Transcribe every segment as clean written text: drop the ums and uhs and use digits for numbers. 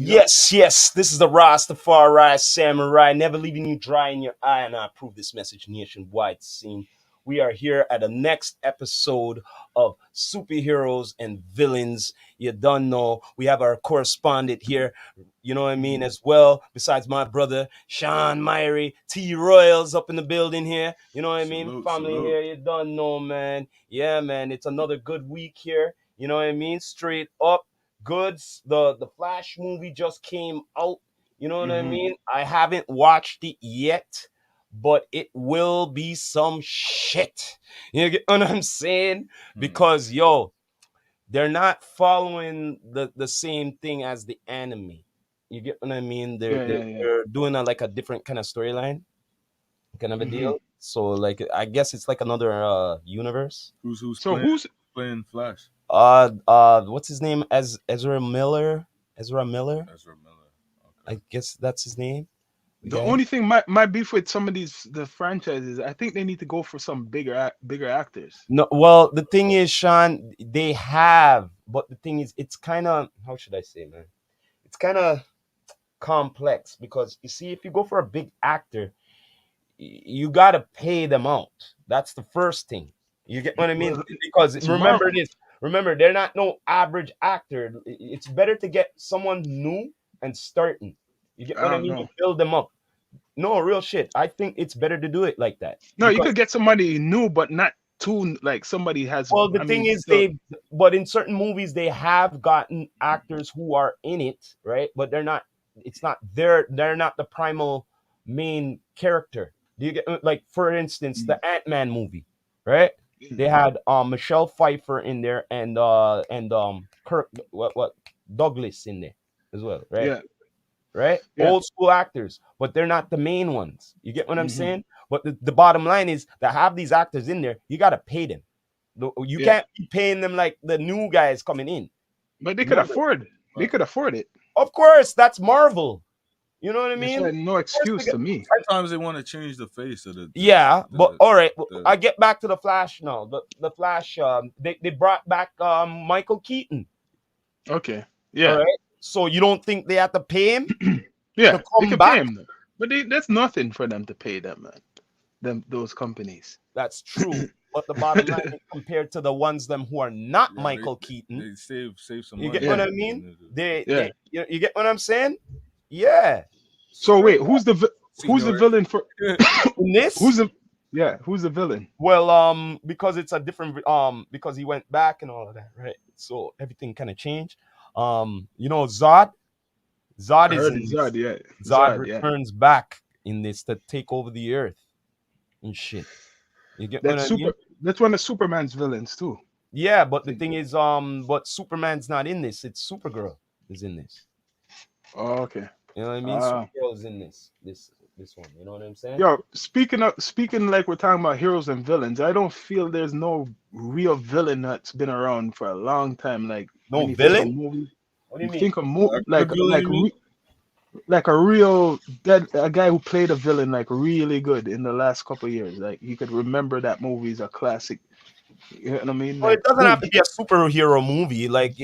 Yes. This is the Rastafari Samurai, never leaving you dry in your eye, and I approve this message nationwide. Scene. We are here at the next episode of Superheroes and Villains. You don't know. We have our correspondent here, you know what I mean, as well. Besides my brother, Sean Myrie, T Royals up in the building here. You know what I mean? Family here, you don't know, man. Yeah, man. It's another good week here. You know what I mean? Straight up goods. The Flash movie just came out. You know what I mean? I haven't watched it yet, but it will be some shit. You get what I'm saying? Because they're not following the same thing as the anime. You get what I mean? They're doing like a different kind of storyline, kind of a deal. So like I guess it's like another universe. Who's So playing Flash? What's his name? As Ezra Miller. Ezra Miller. I guess that's his name. the only thing my beef with some of the franchises, I think they need to go for some bigger actors. No, well, the thing is, Sean, they have, but the thing is, it's kind of, how should I say, man? It's kind of complex because you see, if you go for a big actor, you got to pay them out. That's the first thing. You get what I mean? Well, Because it's remember Marvel. this. Remember, they're not no average actor. It's better to get someone new and starting. You get I what I don't mean? To know. build them up. No, real shit. I think it's better to do it like that. No, you Because, could get somebody new, but not too like somebody has. well, the I thing mean, is, but in certain movies, they have gotten actors who are in it, right? But they're not, it's not, they're not the primal main character. Do you get, like, for instance, the Ant-Man movie, right? They had Michelle Pfeiffer in there and Kirk what Douglas in there as well, right? yeah, Right? yeah. Old school actors, but they're not the main ones. You get what I'm Mhm. saying? But the bottom line is to have these actors in there, you got to pay them. You Yeah. can't be paying them like the new guys coming in. But they You could know? afford. They could afford it. Of course, that's Marvel. You know what I There's mean? like no excuse to me. Sometimes they want to change the face of the Yeah, but all right. the- I get back to the Flash now. The Flash. They brought back Michael Keaton. Okay. All Yeah. right. So you don't think they have to pay him Yeah. to They come could back? pay him, but that's nothing for them to pay them, man. Those companies. That's true. But the bottom line is compared to the ones them who are not Michael Keaton, They save some you money. get what Yeah. I mean? Yeah. You get what I'm saying? Yeah. So wait, who's the Senior. villain for In this, who's the villain? well, because it's a different because he went back and all of that, right? So everything kind of changed. Zod. Zod I is heard in it's this. Zod. Yeah. Zod Yeah. returns back in this to take over the earth and shit. You get what That's I mean? That's one of Superman's villains too. Yeah, but the thing is, but Superman's not in this. It's Supergirl is in this. Oh, okay. You know what I mean? Ah. Supergirl is in this one. You know what I'm saying? Yo, speaking like we're talking about heroes and villains, I don't feel there's no real villain that's been around for a long time. Like No when you think of villain? movies, What do you mean? think of Like a villain, you mean? like a real a guy who played a villain like really good in the last couple of years. Like you could remember that movie is a classic. You know what I mean? Well, Like it doesn't have to be a superhero movie. Like,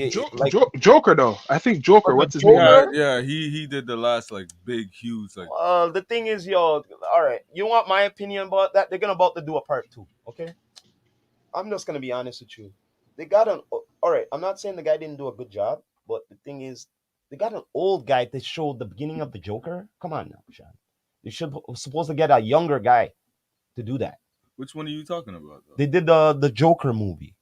Joker though. I think Joker. What's his Joker? name? Yeah, he did the last like big, huge like. The thing is, all right. You want my opinion about that? They're gonna about to do a part 2. Okay. I'm just gonna be honest with you. They got an all right. I'm not saying the guy didn't do a good job, but the thing is, they got an old guy to show the beginning of the Joker. Come on now, Sean. They supposed to get a younger guy to do that. Which one are you talking about? Though? They did the Joker movie.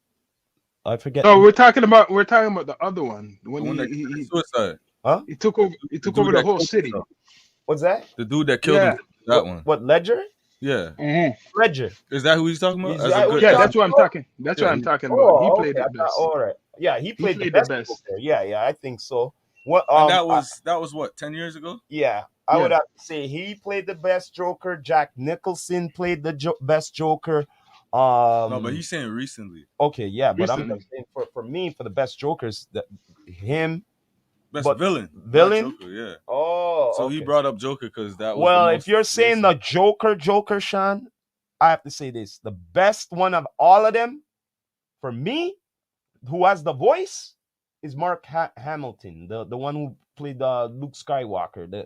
I forget. No, we're talking about the other one when The one that he committed suicide. he took over dude the that whole killed city. himself. What's that? The dude that killed Yeah. him. That one. What Ledger? Yeah. Ledger. Is that who he's talking about? He's As that a who good Yeah, Yeah. that's what I'm talking. That's what Yeah. I'm talking about. He played okay. it best. All right. Yeah, he played the played the best. best. Joker. Yeah, I think so. What? And that was what, 10 years ago? Yeah, I would Yeah. have to say he played the best Joker. Jack Nicholson played the best Joker. No, but he's saying recently. Okay, yeah, but I'm Recently. just saying for me, for the best Jokers, him. Best But villain. not villain? Joker, yeah. Oh, So he okay. brought up Joker because that was Well, the if most you're saying the Joker, Sean, I have to say this: the best one of all of them, for me, who has the voice, is Mark Hamilton, the one who played Luke Skywalker.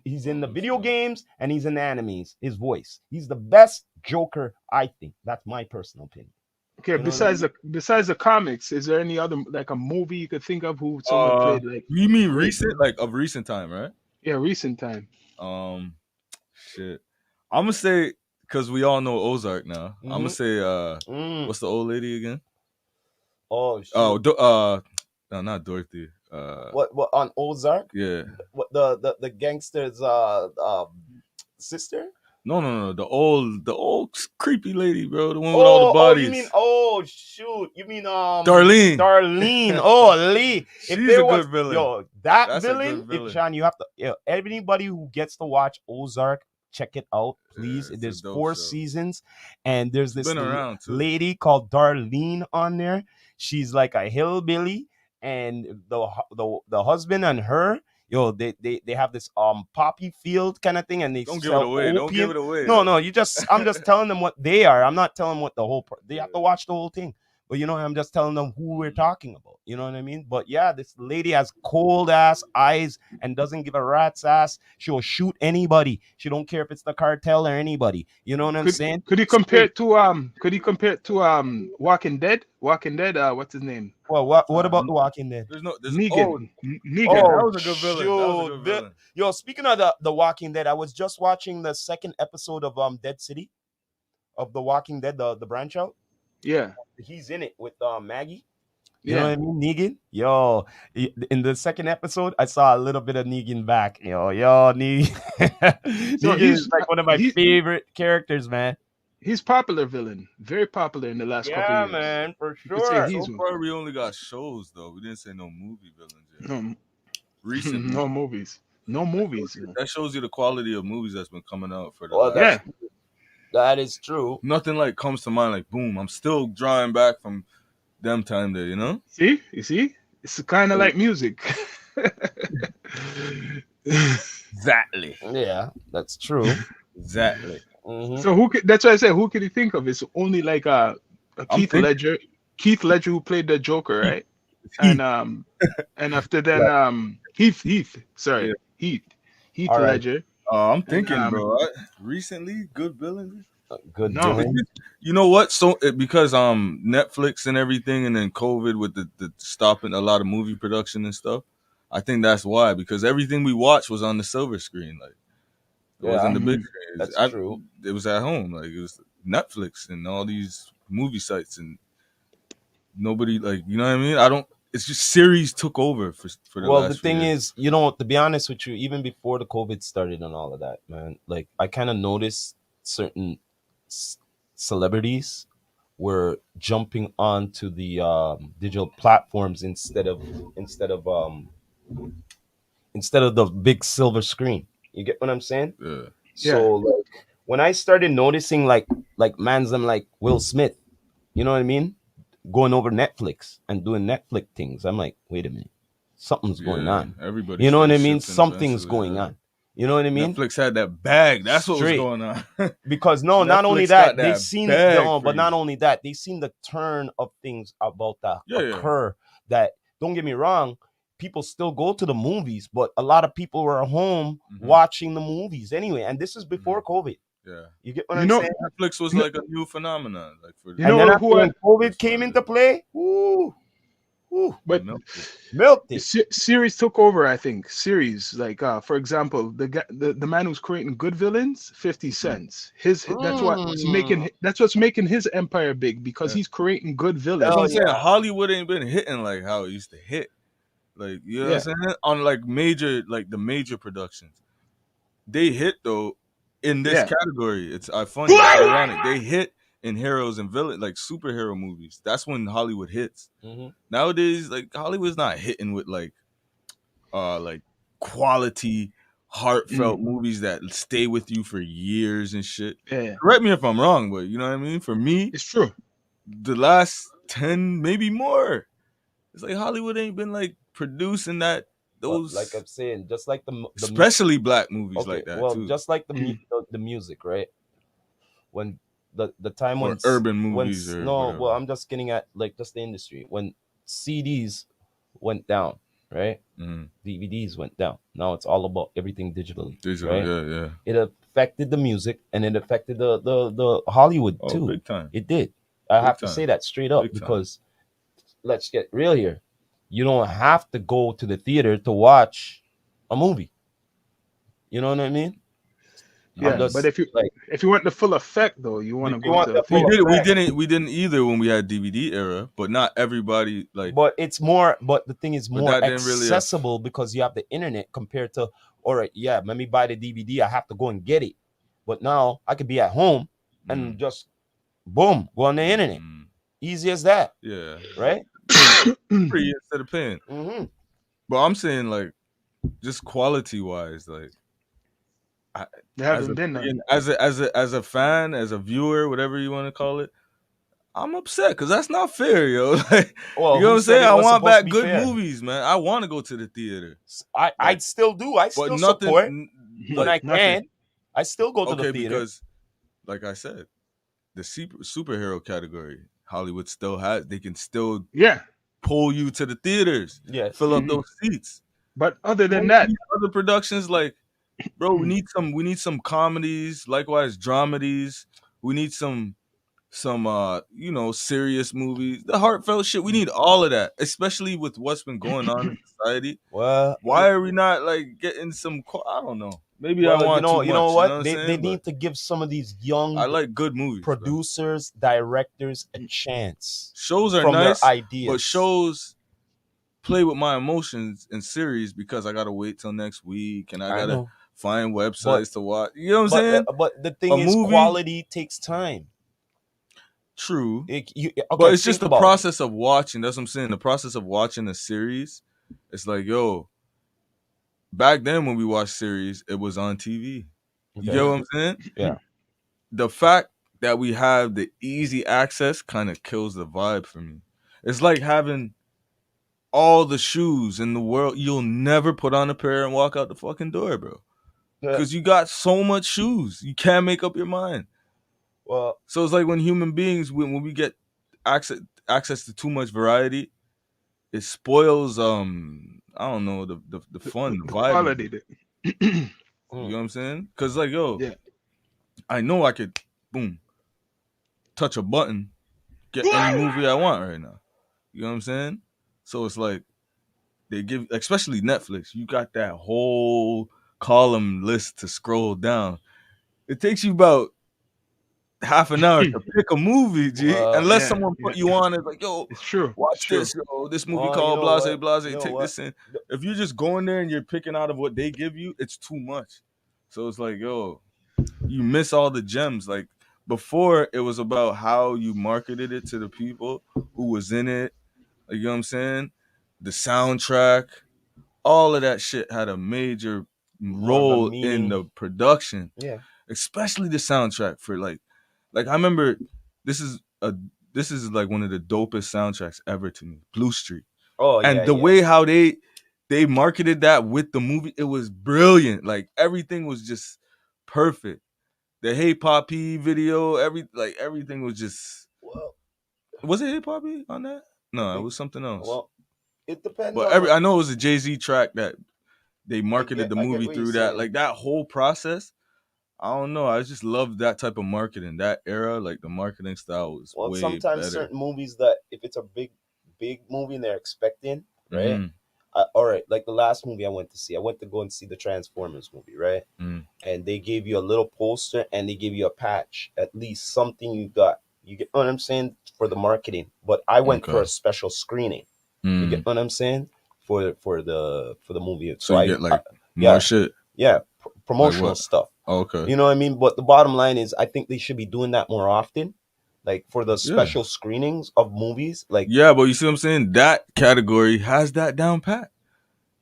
He's in the video games and he's in the animes. His voice. He's the best Joker, I think. That's my personal opinion. Okay, You know what I mean? besides the comics, is there any other like a movie you could think of who someone played like? You mean great? recent, like of recent time, right? Yeah, recent time. Shit. I'm gonna say because we all know Ozark now. I'm gonna Mhm. say what's the old lady again? Oh, shoot. No, not Dorothy. What on Ozark? Yeah. What the gangster's sister? No. The old creepy lady, bro. The one with all the bodies. You mean Darlene. Darlene. Oh, Lee. She's a good villain. Yo, That's a villain. good villain. If Sean, you have to. Anybody who gets to watch Ozark, check it out, please. Yeah, it's a There's dope 4 show. seasons, and there's this Been around too. lady called Darlene on there. She's like a hillbilly, and the husband and her. Yo, they have this poppy field kind of thing, and they Don't give sell it away. opium. Don't give it away. No, I'm just telling them what they are. I'm not telling them what the whole. They have to watch the whole thing. But I'm just telling them who we're talking about. You know what I mean? But yeah, this lady has cold ass eyes and doesn't give a rat's ass. She'll shoot anybody. She don't care if it's the cartel or anybody. You know what I'm saying? Could you compare it to Walking Dead? Walking Dead, what's his name? Well, what about The Walking Dead? There's Negan. Negan. that was a good villain. That was a good villain. Yo, speaking of the Walking Dead, I was just watching the 2nd episode of Dead City, of The Walking Dead, the branch out. Yeah. He's in it with Maggie. You Yeah. know what I mean? Negan. Yo, in the 2nd episode, I saw a little bit of Negan back. Yo, Negan. So Negan is like one of my favorite characters, man. He's popular villain. Very popular in the last couple of years. Yeah, man, for You could say sure. he's So far, we only got shows though. We didn't say no movie villains yet. no, Recently, no movies. No movies. that shows you the quality of movies that's been coming out for the Well, last. Yeah. That is true. Nothing like comes to mind like boom. I'm still drawing back from them time there, you know? See? You see? It's kind of like music. Exactly. Yeah, that's true. Exactly. Mhm. So that's why I said, who could you think of? It's only like a Keith thinking- Ledger. Keith Ledger who played the Joker, right? And after then Heath. All right. Ledger. I'm thinking, bro. Recently, good villains. Good No. villain. You know what? So because Netflix and everything, and then COVID with the stopping a lot of movie production and stuff. I think that's why, because everything we watched was on the silver screen, like it wasn't the big screen. That's true. It was at home, like it was Netflix and all these movie sites, and nobody like, you know what I mean? I don't. It's just series took over for the Well, last the few thing years. is, to be honest with you, even before the COVID started and all of that, man, like I kind of noticed certain celebrities were jumping onto the digital platforms instead of the big silver screen. You get what I'm saying? Yeah. So like when I started noticing like mans them like Will Smith, you know what I mean? Going over Netflix and doing Netflix things. I'm like, wait a minute. Something's going on. Everybody, You know what I mean? Something's going on. You know what I mean? Netflix had that bag. That's what was Straight. going on. Because not only Netflix that, got that they've seen bag for but you. not only that, they've seen the turn of things about that Yeah. occur. That, don't get me wrong, people still go to the movies, but a lot of people were at home watching the movies anyway. And this is before COVID. Yeah. You get what I'm saying? Netflix was like a new phenomenon. Like for You know then who when COVID came into play, but milked it. series took over, I think. Series, like for example, the man who's creating good villains, 50 Cent. That's what's making his empire big, because he's creating good villains. That's what I'm saying. Hollywood ain't been hitting like how it used to hit. Like, you know what I'm saying? On like the major productions. They hit though in this category. It's funny, it's ironic. They hit in heroes and villains, like superhero movies. That's when Hollywood hits. Nowadays, like Hollywood's not hitting with like quality, heartfelt movies that stay with you for years and shit. Yeah. Correct me if I'm wrong, but you know what I mean? For me, it's true. The last 10, maybe more, it's like Hollywood ain't been like producing that. Those, like I'm saying, just like the especially black movies like that. Well, too. just like the music, right? When the time when urban movies, I'm just getting at like just the industry when CDs went down, right? Mm. DVDs went down. Now it's all about everything digitally, Digital, right? yeah. It affected the music and it affected the Hollywood Oh, too. big time. It did. I Big have to time. say that straight up Big time. because let's get real here. You don't have to go to the theater to watch a movie. You know what I mean? I'm Yeah, Mm. but just like, if you want the full effect though, you want to if you go want to a the We full theater. did. effect, We didn't either when we had DVD era. But not everybody like. but it's more. But the thing is But more that didn't really. accessible because you have the internet compared to. All right, yeah, let me buy the DVD. I have to go and get it. But now I could be at home and just boom, go on the internet. Mm. Easy as that, Yeah. right? Free instead of paying. Mm-hmm. But I'm saying like just quality wise, like There as a haven't been none. as a fan, as a viewer, whatever you want to call it, I'm upset because that's not fair, yo. Like, Well, you know what who I'm said saying? it I was want supposed to back be good fair? movies, man. I want to go to the theater, I like, still do. I but still nothing. support when Like, I Nothing. can. I still go to the okay, theater. because like I said, the superhero category, Hollywood still has. They can still Yeah, pull you to the theaters, Yes. fill up Mhm. those seats. but other than Most of that, these other productions, like, bro, we need some comedies, likewise dramedies. We need some you know, serious movies, the heartfelt shit. We need all of that, especially with what's been going on in society. Well, Why are we not like getting some I don't know. Maybe I well, want too you know much, you know what? what I'm They saying? But need to give some of these I young like good movies, bro. producers, directors a chance Shows are from their nice, but ideas. shows play with my emotions in series because I gotta wait till next week and I I gotta know, find but websites to watch. You know what I'm saying? but the thing A is, movie, quality takes time. true. Okay, But it's just think the about it. process of watching. That's what I'm saying. The process of watching a series. It's like, yo, back then when we watched series, it was on TV. You get Okay, what I'm saying? yeah, The fact that we have the easy access kind of kills the vibe for me. It's like having all the shoes in the world. You'll never put on a pair and walk out the fucking door, bro. yeah. Because you got so much shoes. You can't make up your mind. Well, So it's like when human beings, when we get access to too much variety, it spoils I don't know the fun, the the vibe of quality. it. You mm, know what I'm saying? Cause like yo, Yeah. I know I could boom, touch a button, get any movie I want right now. You know what I'm saying? So it's like they give especially Netflix, you got that whole column list to scroll down. It takes you about half an hour to pick a movie, G. Unless Yeah, someone yeah. put you on it, like, yo, It's true. It's watch true. this, yo. This movie well, you called know Blase what? Blase. You know Take what? this in. If you're just going there and you're picking out of what they give you, it's too much. So it's like, yo, you miss all the gems. Like before, it was about how you marketed it to the people who was in it. Like, you know what I'm saying? The soundtrack, all of that shit had a major More of a role in meaning. the production, Yeah. especially the soundtrack for like I remember this is a this is like one of the dopest soundtracks ever to me, Blue Street. Oh And yeah, the yeah. way how they marketed that with the movie, it was brilliant. Like everything was just perfect. The Hey Poppy video, everything was just Well, was it Hey Poppy on that? I No, it think. was something else. Well, it depends But on what I know it was a Jay-Z track that they marketed the I get movie what you're through that. saying. Like that whole process, I don't know. I just love that type of marketing. That era, like the marketing style was Well, way sometimes better. certain movies that if it's a big movie and they're expecting, right? Mhm. All right, like the last movie I went to go and see the Transformers movie, right? Mm. And they gave you a little poster and they gave you a patch, at least something you got. You get what I'm saying for the marketing. But I went for Okay. a special screening. You Mm. get what I'm saying for the movie. So you get like more yeah, shit. yeah, promotional what? stuff. Oh, okay. You know what I mean? But the bottom line is, I think they should be doing that more often, like for the Yeah. special screenings of movies. Like, Yeah, but you see what I'm saying? That category has that down pat.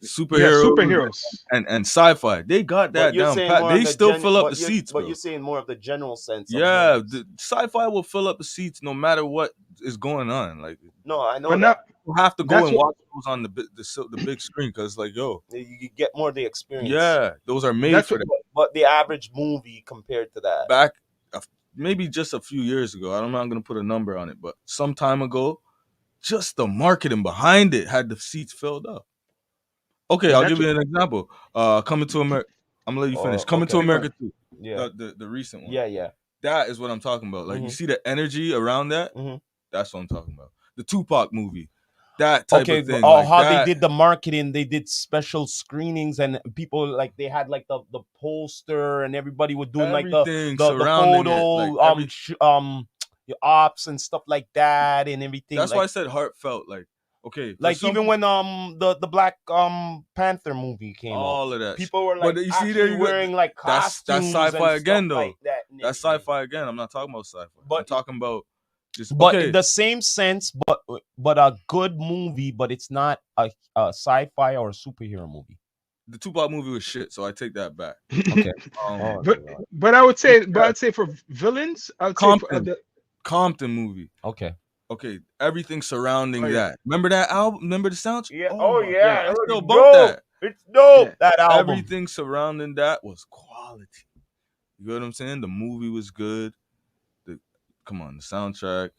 Yeah, Superheroes superheroes. and sci-fi. They got but that you're down saying pat. more of They the still fill up the seats, but bro. you're saying more of the general sense of Yeah, movies. the sci-fi will fill up the seats no matter what is going on. Like No, I know But that. now you have to go that's and what watch those on the big screen because like yo, You get more of the experience. yeah, those are made that's for what that. But the average movie compared to that. Back maybe just a few years ago. I'm not gonna put a number on it, but some time ago, just the marketing behind it had the seats filled up. Okay, I'll give you an example. Coming to America. I'm gonna let you finish. Coming to America 2. Yeah. The recent one. Yeah. That is what I'm talking about. Like, you see the energy around that? That's what I'm talking about. The Tupac movie. That type of thing. Oh, like how they did the marketing, they did special screenings, and people like they had like the poster, and everybody was doing like the photo, the ops and stuff like that, and everything. That's why I said heartfelt. Like, okay, like even when the Black Panther movie came out, all of that people were like, but you see there, wearing like costumes. That's sci-fi and again, though. Like that that's sci-fi again. I'm not talking about sci-fi. I'm talking about just. But in the same sense, but a good movie, but it's not a sci-fi or a superhero movie. The Tupac movie was shit, so I take that back. Okay. But I would say, for villains, I would say for Compton movie. Okay. Everything surrounding that. Remember that album? Remember the soundtrack? Yeah. I still bump that. It's dope. That album. Everything surrounding that was quality. You know what I'm saying? The movie was good. The soundtrack.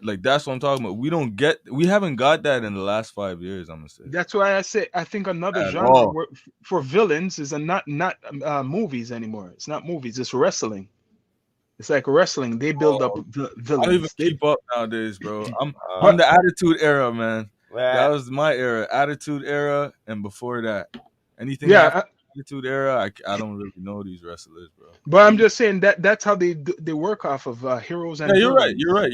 Like, that's what I'm talking about. We haven't got that in the last 5 years, I'm gonna say. That's why I say I think another genre for villains is not movies anymore. It's not movies, it's wrestling. It's like wrestling. They build up villains. I don't even keep up nowadays, bro. I'm the Attitude Era, man. That was my era. Attitude Era, and before that. Anything Attitude Era, I don't really know these wrestlers, bro. But I'm just saying that's how they work off of heroes and villains. You're right.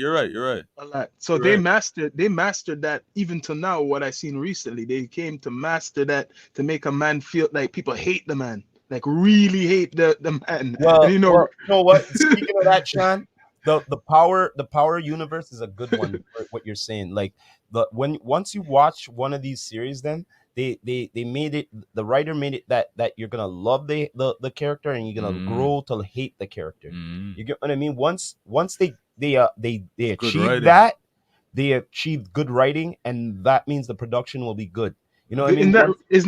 A lot. So they mastered that even to now. What I've seen recently, they came to master that to make a man feel like people hate the man. Like, really hate the man. Well, you know what? Speaking of that, Sean, the power universe is a good one for what you're saying. Like, once you watch one of these series, then they made it. The writer made it that you're gonna love the character, and you're gonna grow to hate the character. You get what I mean? Once they achieve that, they achieve good writing, and that means the production will be good. You know what I mean?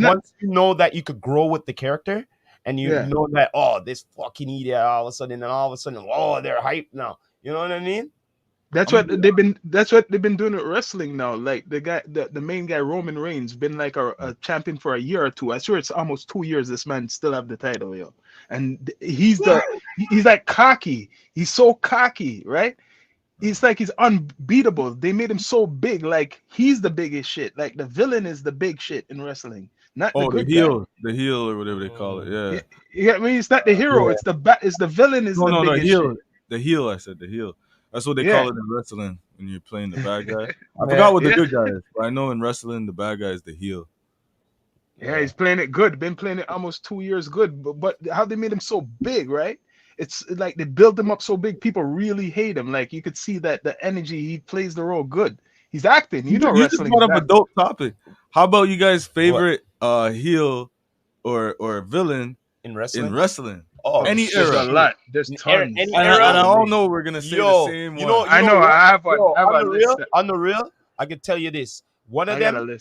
Once you know that you could grow with the character. And you know that, this fucking idiot all of a sudden, they're hyped now. You know what I mean? That's what they've been doing with wrestling now. Like the main guy, Roman Reigns, been like a champion for a year or two. I swear it's almost 2 years this man still have the title, yo. And he's like cocky. He's so cocky, right? It's like he's unbeatable. They made him so big, like he's the biggest shit. Like the villain is the big shit in wrestling. Not the good heel, the heel or whatever they call it. Yeah. I mean, it's not the hero. It's the villain. Is the biggest heel. Shit. The heel. I said the heel. That's what they call it in wrestling when you're playing the bad guy. I forgot what the good guy is, but I know in wrestling the bad guy is the heel. Yeah, he's playing it good. Been playing it almost 2 years good. But how they made him so big, right? It's like they built him up so big, people really hate him. Like, you could see that the energy, he plays the role good. He's acting. You wrestling. Just brought up a dope topic. How about you guys' favorite heel or villain in wrestling? Any era. There's a lot. There's tons. And I don't know we're gonna say the same one. I know. I have one. On the real, I can tell you this. One of them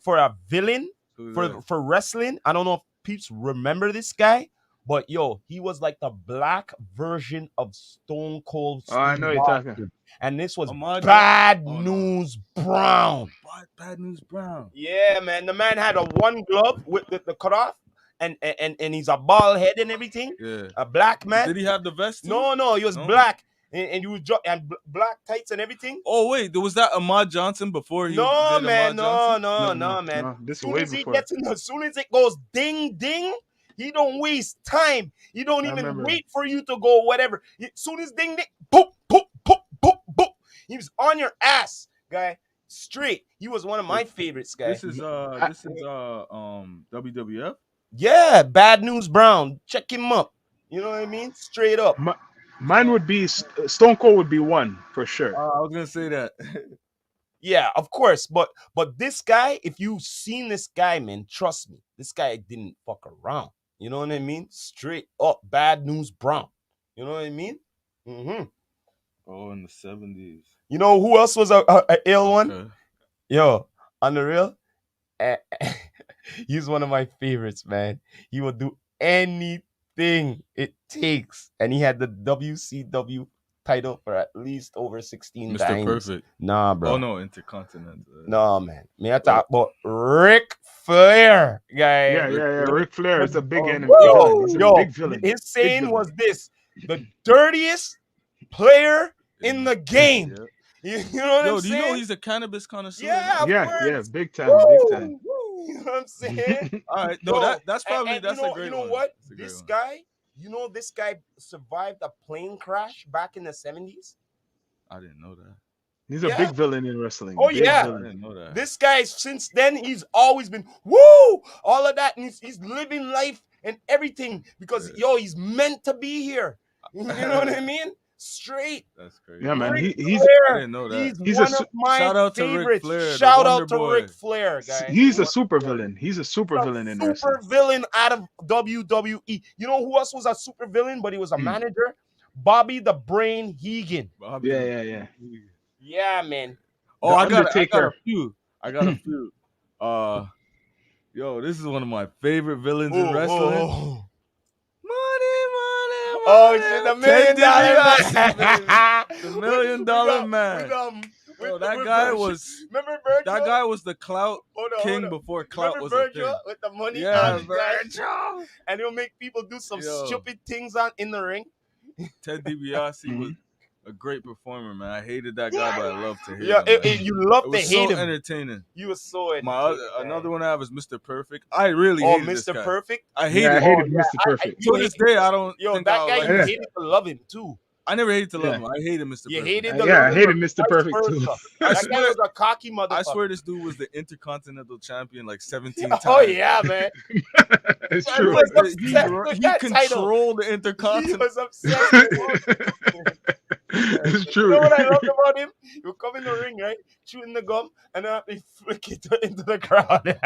for a villain for wrestling. I don't know if peeps remember this guy. But he was like the black version of Stone Cold Steve I know you're talking. And this was Bad News Brown. Bad News Brown. Yeah, man. The man had a one glove with the cutoff, and he's a bald head and everything. Yeah. A black man. Did he have the vest too? No, he was black. And you was and black tights and everything. Oh wait, was that Ahmad Johnson before he? No, man. No, man. This soon as it goes ding ding. He don't waste time. He don't even wait for you to go whatever. As soon as ding ding, boop, boop, boop, boop, boop. He was on your ass, guy. Straight. He was one of my favorites, guy. This is WWF. Yeah, Bad News Brown. Check him up. You know what I mean? Straight up. Mine would be Stone Cold would be one for sure. I was gonna say that. Yeah, of course. But this guy, if you've seen this guy, man, trust me, this guy didn't fuck around. You know what I mean? Straight up Bad News Brown. You know what I mean? Mm-hmm. Oh, in the 70s. You know who else was a ill one? Okay. Yo, on the real, he's one of my favorites, man. He will do anything it takes. And he had the WCW title for at least over 16 Mr. times. Perfect. Nah, bro. Oh no, Intercontinental. No, man. Me I talk about Ric Flair, guy. Yeah. Ric Flair is a big enemy Yo, villain. He's a yo, big villain. his Big saying villain. was this: the dirtiest player in the game. Yeah. You know what Yo, I'm do you saying? know he's a cannabis connoisseur? Yeah, of Yeah, course. big time. Woo! You know what I'm saying? All right, no, Yo, that's probably and that's you know, a great you know one. what? That's a great This one. guy, this guy survived a plane crash back in the 70s. I didn't know that. He's a big villain in wrestling. Oh, Big yeah. I villain. didn't know that. This guy, since then, he's always been all of that, and he's living life and everything because he's meant to be here. You know what I mean? Straight. That's crazy. Yeah, man. Ric He's Flair, I didn't know that. He's a one of my shout out to Ric favorites. Flair, the Shout Wonder out to Boy. Ric Flair, guys. he's a super villain. He's a super villain in wrestling. Super villain out of WWE. You know who else was a super villain, but he was a manager? Bobby the Brain Heenan. Bobby. Yeah. Yeah, man. Oh, I got a Undertaker. few. I got a few. Yo, this is one of my favorite villains in wrestling. Money. Oh shit, the $1 million man. The $1 million man. Yo, that guy was. Remember Virgil? That guy was the clout king Hold on. before clout Remember was Virgil a thing. with the money? Yeah, on his glass? Virgil. And he'll make people do some Yo. stupid things in the ring. Ted DiBiase was a great performer, man. I hated that guy, but I love to hate Yeah, him. you love It to was hate so him. entertaining. You were so Another one I have is Mr. Perfect. I really Oh, hated this Mr. guy. Perfect? I hated I him. hated Mr. Perfect. To this day, I don't Yo, think that I guy, like you him. hated to love him too. I never hated to love him. I hated Mr. You Perfect. hated to Yeah, love I him. hated Mr. Vice Perfect versa. too. That guy was a cocky motherfucker. I swear this dude was the Intercontinental Champion like 17 times. Oh yeah, man. It's He true. was obsessed with He that title. controlled the He Intercontinental. was obsessed with it. It's You true. know what I loved about him? He would come in the ring, right? Chewing the gum, and then he flick it into the crowd.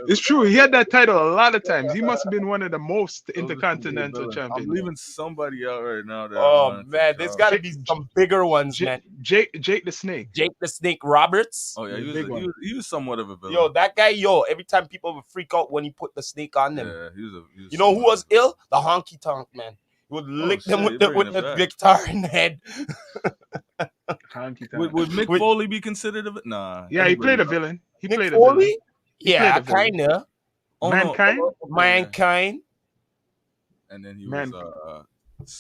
It's true. He had that title a lot of times. He must have been one of the most Those are some good intercontinental villains. champions. I'm leaving somebody out right now. That I Oh wanted to man, there's talk got to Jake- be some bigger ones, man. Jake the Snake. Jake the Snake Roberts. Oh yeah, The big one. he was somewhat of a villain. Yo, that guy, every time people would freak out when he put the snake on them. yeah, he was You know who somewhat was ill? The honky tonk man. He would lick them shit, with the you're bringing it back. guitar in the head. Honky Would tonk. Mick Wait. Foley be considered a villain? Nah. Yeah, he played a everybody- villain. He Mick played a villain. Foley? Yeah, played a villain. kinda. Oh, no. Mankind? Mankind. And then he Man- was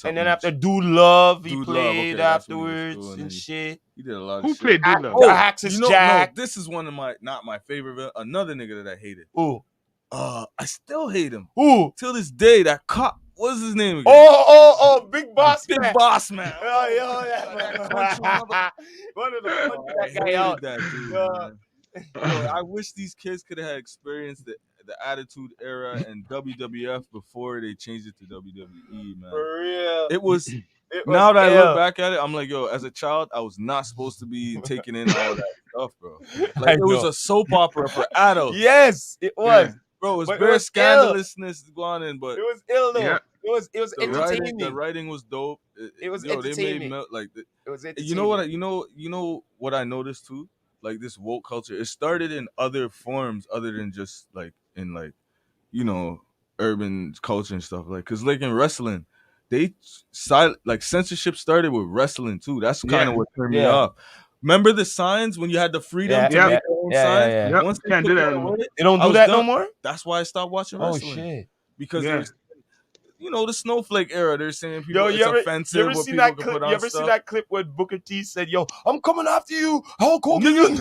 And then after Do Love, he Dude Love, played okay, that's when he was afterwards cool, and and then shit. he did a lot of Who shit. played Dude Love? The Axis Jack. No, this is one of not my favorite villain. Another nigga that I hated. Ooh. I still hate him. Ooh. Till this day, that cop, what's his name again? Oh, Big Boss Big man. Boss Man. Oh, yo, That yeah. country One of the I punch that guy hated out. that dude, Yeah. man. Yo, I wish these kids could have experienced the Attitude Era and WWF before they changed it to WWE, man. For real. It was It was now that I ill. look back at it, I'm like, yo, as a child, I was not supposed to be taking in all that stuff, bro. I Like it was know. a soap opera for adults. Yes, it was. Bro, it was But it bare was ill. scandalousness going in, but It was ill though. Yeah. It was entertaining. the writing was dope. It was They made entertaining. It was entertaining. you know what? You know what I noticed too? Like this woke culture, it started in other forms other than just like in like, urban culture and stuff. Like, cause like in wrestling, censorship started with wrestling too. That's kind of Yeah. what turned me Yeah. off. Remember the signs when you had the freedom Yeah. to Yeah. make your own Yeah, signs? yeah, yeah. Yep. Once they Can't took do that that anymore. away, They don't I do was that no done. more? that's why I stopped watching Oh wrestling. shit. Because Yeah. there's the snowflake era. They're saying people Yo, it's you ever offensive what seen people that can clip? put on You ever stuff. seen that clip where Booker T said, "Yo, I'm coming after you. Hulk Hogan."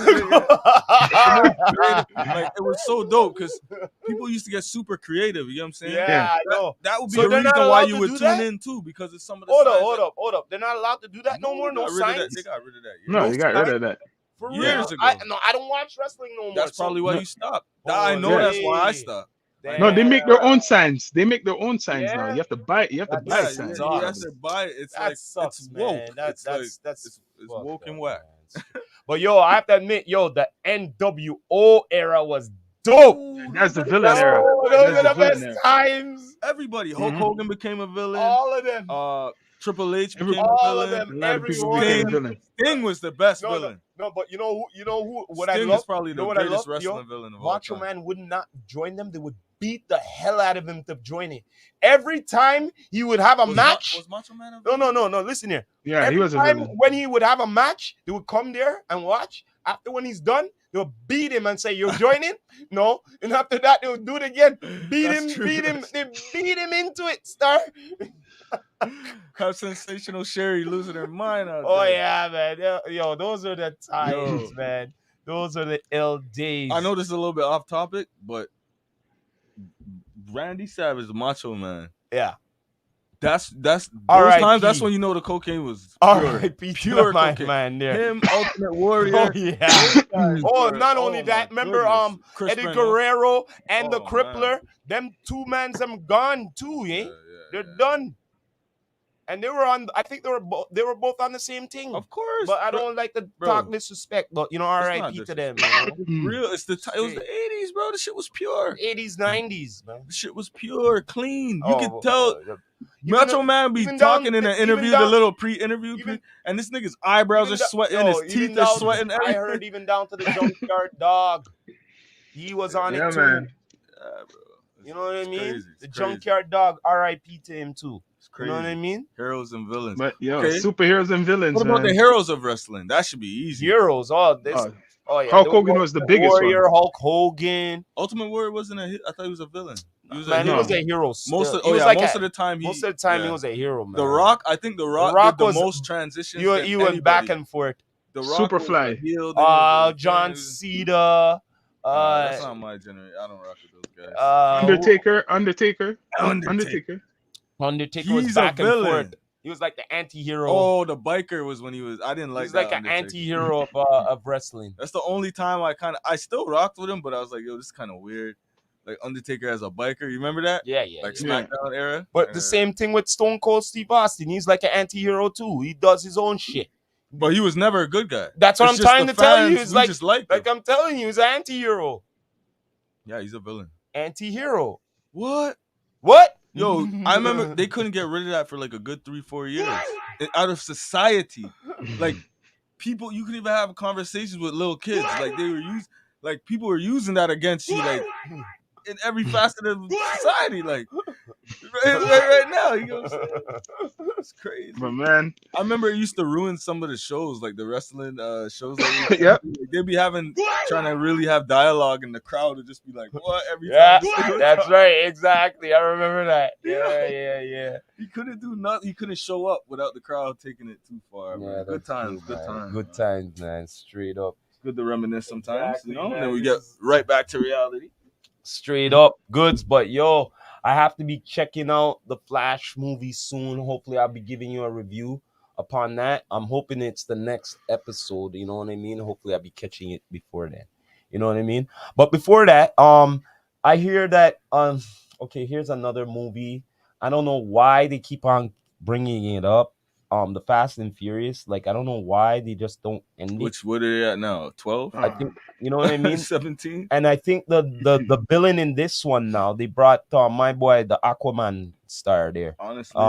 Like it was so dope because people used to get super creative. You know what I'm saying? Yeah, I know. That would be So the they're not reason why allowed you to would do tune that? in too, because it's some of the Hold signs that- up. They're not allowed to do that no more. No they got rid of that. signs. They got rid of that. No, No they got rid of that. For Years real. ago. I don't watch wrestling no more. That's probably why No. you stopped. Oh, I know yeah. that's why I stopped. No, they make their own signs. They make their own signs now. Yeah. You have to buy. You have to That's buy Yeah, That's signs. you bizarre. have to buy it. It's That like sucks, it's man. woke. That's It's fucked woke and up, whack. man. But yo, I have to admit, the NWO era was dope. That's the villain era. Oh, those That's are the the villain best era. times. Everybody, Hulk Mhm. Hogan became a villain. All of them. Triple H Every- became a All of villain. them, A lot of every people one of became them. villain. Sting was the best No, villain. but you know who? What I Sting love, is probably you the know what I greatest love, wrestling yo? villain of all Macho time. Man would not join them. They would beat the hell out of him to join it. Every time he would have a match. Was Macho Man a villain? No. Listen here. Yeah, he Every was a time villain. when he would have a match, they would come there and watch. After when he's done, they'll beat him and say, "You're joining?" No. And after that, they'll do it again. Beat That's him, true. beat him. They beat him into it, Star. Have Sensational Sherry losing her mind out Oh there. yeah, man. Yo, those are the times, Yo. man. Those are the ill days. I know this is a little bit off topic, but Randy Savage, the Macho Man. Yeah. That's those R.I.P. times. That's when you know the cocaine was R.I.P. pure my cocaine. man there. Him, Ultimate Warrior. Oh yeah. Oh, not only that. Remember, Chris Eddie Benoit. Guerrero and the Oh, Crippler. man. Them two mans, them gone too, eh? Yeah, They're yeah. done. And they were on. I think they were both on the same thing. Of course, But I don't like to talk disrespect. But you know, not R.I.P. to them. disrespect. You know? Real. It was the 80s, bro. The shit was pure. 80s, 90s, man. The shit was pure, clean. You Oh, could tell. even Macho though- Man be even talking down- in an even interview, down- the little pre-interview, even- and this nigga's eyebrows are even sweating, yo, his even teeth are down- sweating. I Everything. heard even down to the Junkyard Dog. He was on Yeah, it too. man. Yeah, bro. You know what I It's mean? crazy. It's The crazy. Junkyard Dog, R.I.P. to him too. It's You crazy. know what I mean? Heroes and villains. But yo, Okay. superheroes and villains, What about man. the heroes of wrestling? That should be easy. Heroes, all this. Oh, Oh yeah, Hulk the Hogan was the biggest Warrior, one. Hulk Hogan. Ultimate Warrior wasn't a hit. I thought he was a villain. He was Man, he no. was a hero. Still. most of, He was like most a- of the time he most of the time yeah. he was a hero, man. The Rock, I think The Rock, Rock did the was- most transitions. He than went back anybody. and forth. The Rock was Superfly. a heel, then he was a John villain. Cena. That's not my generation. I don't rock with those guys. Undertaker. Undertaker. Undertaker was He's a back and villain. forth. He was like the anti-hero. Oh, the biker was when he was. I didn't he like was that. like an Undertaker. anti-hero of wrestling. That's the only time I still rocked with him, but I was like, yo, this is kind of weird. Like Undertaker as a biker, you remember that? Yeah. Like Yeah. SmackDown era. But the same thing with Stone Cold Steve Austin. He's like an anti-hero too. He does his own shit. But he was never a good guy. That's what It's I'm just trying the to tell you. fans, It's we like just like him. I'm telling you, he's an anti-hero. Yeah, he's a villain. Anti-hero. What? What? Yo, I remember they couldn't get rid of that for like a good 3-4 years. Out of society. Like people, you could even have conversations with little kids. Like people were using that against you, like in every facet of society. Like right now, you know what I'm saying? It's crazy. But man, I remember it used to ruin some of the shows, like the wrestling shows. Like, Yep. They'd be trying to really have dialogue, and the crowd would just be like, "What?" Every Yeah, time. that's right. Exactly. I remember that. Yeah. He couldn't do nothing. He couldn't show up without the crowd taking it too far. Yeah, Man. Good that's times. true, Good man. times. Good times, man. Straight up. Good to reminisce sometimes, Exactly, you know. man. And then we get right back to reality. Straight up goods. But yo, I have to be checking out the Flash movie soon. Hopefully, I'll be giving you a review upon that. I'm hoping it's the next episode. You know what I mean? Hopefully, I'll be catching it before then. You know what I mean? But before that, I hear that okay, here's another movie. I don't know why they keep on bringing it up. The Fast and Furious. Like, I don't know why they just don't end it. What are they at now? 12? I think, you know what I mean? 17? And I think the villain in this one now, they brought my boy, the Aquaman star there. Honestly,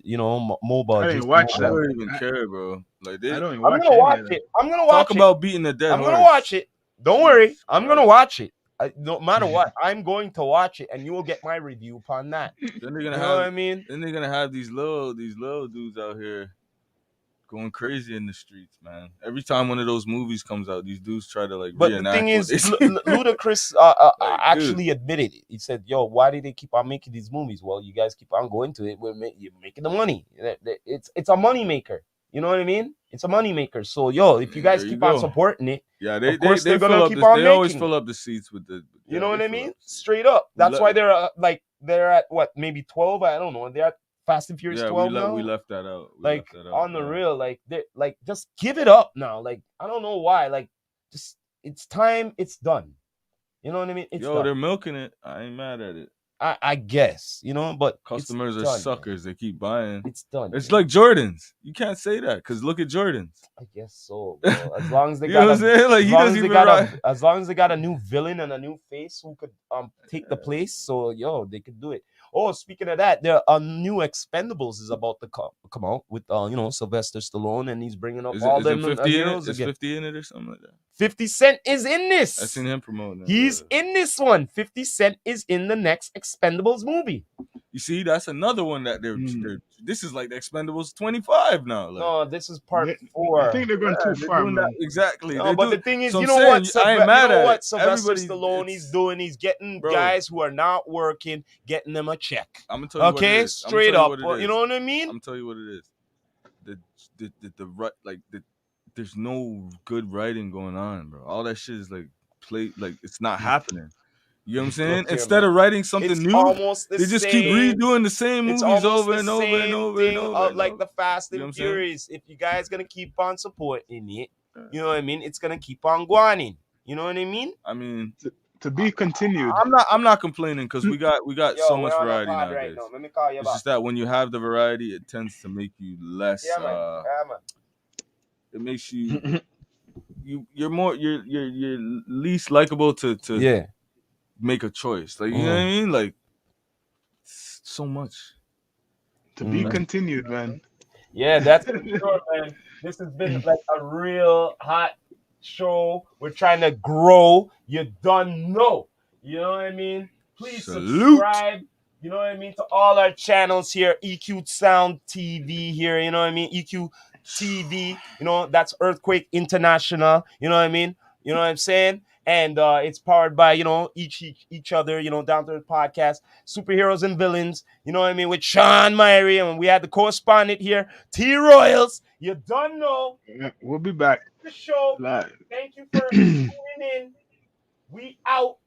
You know, MOBA. I didn't just watch I that. don't even care, bro. Like they I don't even I'm watch gonna any watch of that. it. I'm gonna watch talk it. about beating the dead I'm horse. gonna watch it. Don't worry. I'm gonna watch it. No matter what, I'm going to watch it, and you will get my review upon that. Then they're You gonna know what I have. mean? Then they're gonna have these little dudes out here going crazy in the streets, man. Every time one of those movies comes out, these dudes try to like. But the reenact thing what is, they see. Ludacris Like, actually admitted it. He said, "Yo, why did they keep on making these movies? Well, you guys keep on going to it. You're making the money. It's a money maker. You know what I mean? It's a money maker. So, yo, if you guys There you keep on go. supporting it, Yeah, Of course they they're gonna fill up keep the, on They always making. fill up the seats with the. you know what I they fill mean? up the seats. Straight up. That's let- why they're at what, maybe 12? I don't know. They're at Fast and Furious Yeah, 12 we now. left that out. Like on the real, like just give it up now. Like, I don't know why. Like, just it's time. It's done. You know what I mean? It's Yo, done. they're milking it. I ain't mad at it. I guess, you know, but Customers it's are done, man. suckers. They keep buying. It's done. It's man. like Jordans. You can't say that because look at Jordans. I guess so, bro. As long as they You got know what I'm saying? Like he doesn't even as long as they got a new villain and a new face who could take the place, so yo, they could do it. Oh, speaking of that, there a new Expendables is about to come out with Sylvester Stallone, and he's bringing up all them 50 heroes in it? Is again. 50 in it or something like that? 50 Cent is in I this. seen him promoting it. He's in this one. 50 Cent is in the next Expendables movie. You see, that's another one that they're this is like the Expendables 25 now. Like, No, this is part 4. I think they're going too far, man. Exactly. No, but the thing is, so you I'm know saying, what? I ain't mad at what it. Sylvester Everybody- Stallone it's- he's doing? He's getting Bro. guys who are not working, getting them a check. I'm gonna tell you what it Okay, is. I'm straight gonna up. tell you what it You is. know what I mean? I'm gonna tell you what it is. The right, like there's no good writing going on, bro. All that shit is like it's not happening. You know what I'm saying? Okay, Instead of writing something It's new, almost the they just same. keep redoing the same It's movies almost over the and over same and over thing and over. of and like over. the Fast You know and what I'm saying? Furious. If you guys gonna keep on supporting it, you know what I mean? It's gonna keep on going. You know what I mean? I mean, To be continued. I'm not complaining because we got so much we're on a variety pod nowadays. right now. Let me call you It's back. just that when you have the variety, it tends to make you less. Yeah, man. It makes you you're least likable to Yeah. make a choice. Like, you know what I mean? Like, so much. To be continued, man. Yeah, that's for sure, man. This has been like a real hot show. We're trying to grow. You done know. You know what I mean? Please subscribe. You know what I mean? To all our channels here. EQ Sound TV here. You know what I mean? EQ TV. You know, that's Earthquake International. You know what I mean? You know what I'm saying? And it's powered by, each other, Down to the Podcast, Superheroes and Villains, you know what I mean, with Sean Myrie, and we had the correspondent here, T Royals. You don't know. Yeah, we'll be back. The show. Live. Thank you for tuning in. We out.